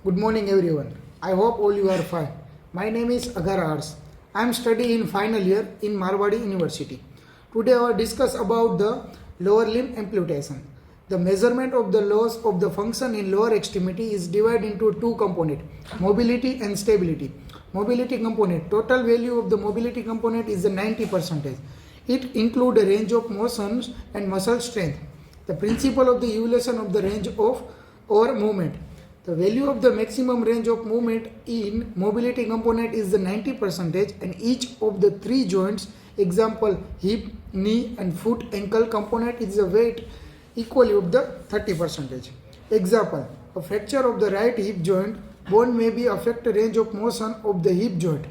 Good morning, everyone. I hope all you are fine. My name is Agar Ars. I am studying in final year in Marwadi University. Today, I will discuss about the lower limb amputation. The measurement of the loss of the function in lower extremity is divided into two components: mobility and stability. Mobility component, total value of the mobility component is the 90%. It includes a range of motions and muscle strength. The principle of the evaluation of the range of or movement. The value of the maximum range of movement in mobility component is the 90%, and each of the three joints, example hip, knee and foot ankle component, is the weight equally of the 30%. Example, a fracture of the right hip joint, bone may be affect range of motion of the hip joint.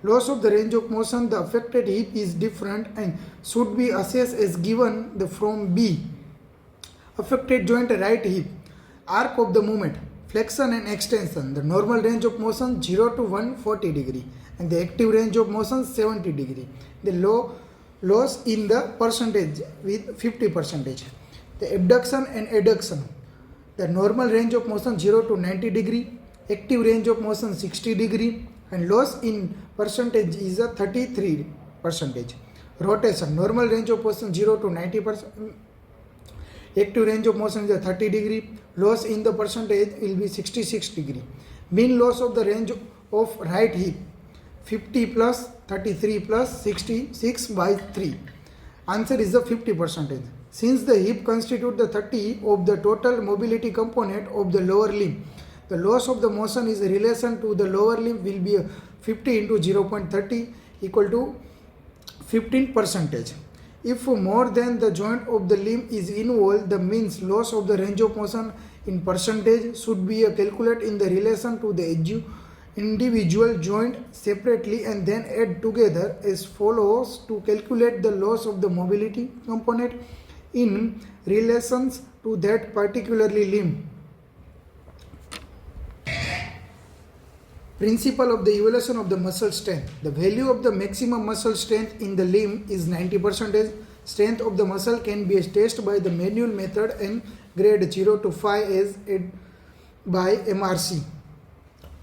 Loss of the range of motion, the affected hip is different and should be assessed as given the from B. Affected joint right hip, arc of the movement, flexion and extension. The normal range of motion 0 to 140 degree and the active range of motion 70 degree. The loss in the percentage with 50%. The abduction and adduction. The normal range of motion 0 to 90 degree, active range of motion 60 degree, and loss in percentage is a 33%. Rotation, normal range of motion 0 to 90%. Active range of motion is 30 degree. Loss in the percentage will be 66 degree. Mean loss of the range of right hip 50 plus 33 plus 66 by 3. Answer is the 50%. Since the hip constitute the 30 of the total mobility component of the lower limb, the loss of the motion is in relation to the lower limb will be 50 into 0.30 equal to 15%. If more than the joint of the limb is involved, the means loss of the range of motion in percentage should be calculated in the relation to the individual joint separately and then add together as follows to calculate the loss of the mobility component in relations to that particularly limb. Principle of the evaluation of the muscle strength. The value of the maximum muscle strength in the limb is 90%. Strength of the muscle can be tested by the manual method and grade 0 to 5 as by MRC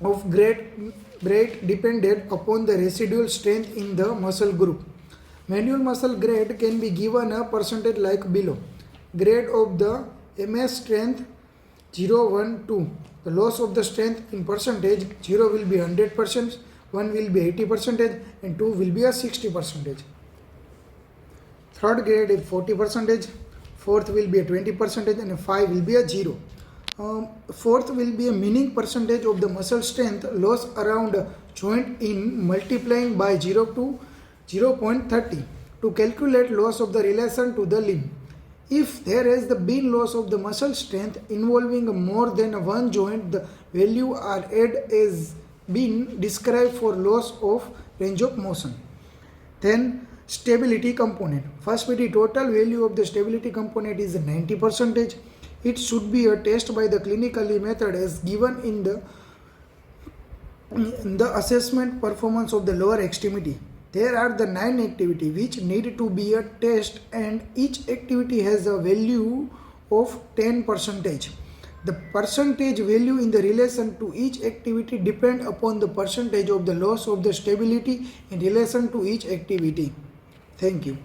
of grade dependent upon the residual strength in the muscle group. Manual muscle grade can be given a percentage like below. Grade of the MS strength 0, 1, 2. The loss of the strength in percentage, 0 will be 100%, 1 will be 80% and 2 will be a 60%. Third grade is 40%, fourth will be a 20% and 5 will be a 0. Fourth will be a meaning percentage of the muscle strength loss around joint in multiplying by 0 to 0.30 to calculate loss of the relation to the limb. If there has been loss of the muscle strength involving more than one joint, the value are added as been described for loss of range of motion. Then stability component. First, the total value of the stability component is 90%. It should be a test by the clinically method as given in the assessment performance of the lower extremity. There are the 9 activities which need to be a test and each activity has a value of 10%. The percentage value in the relation to each activity depend upon the percentage of the loss of the stability in relation to each activity. Thank you.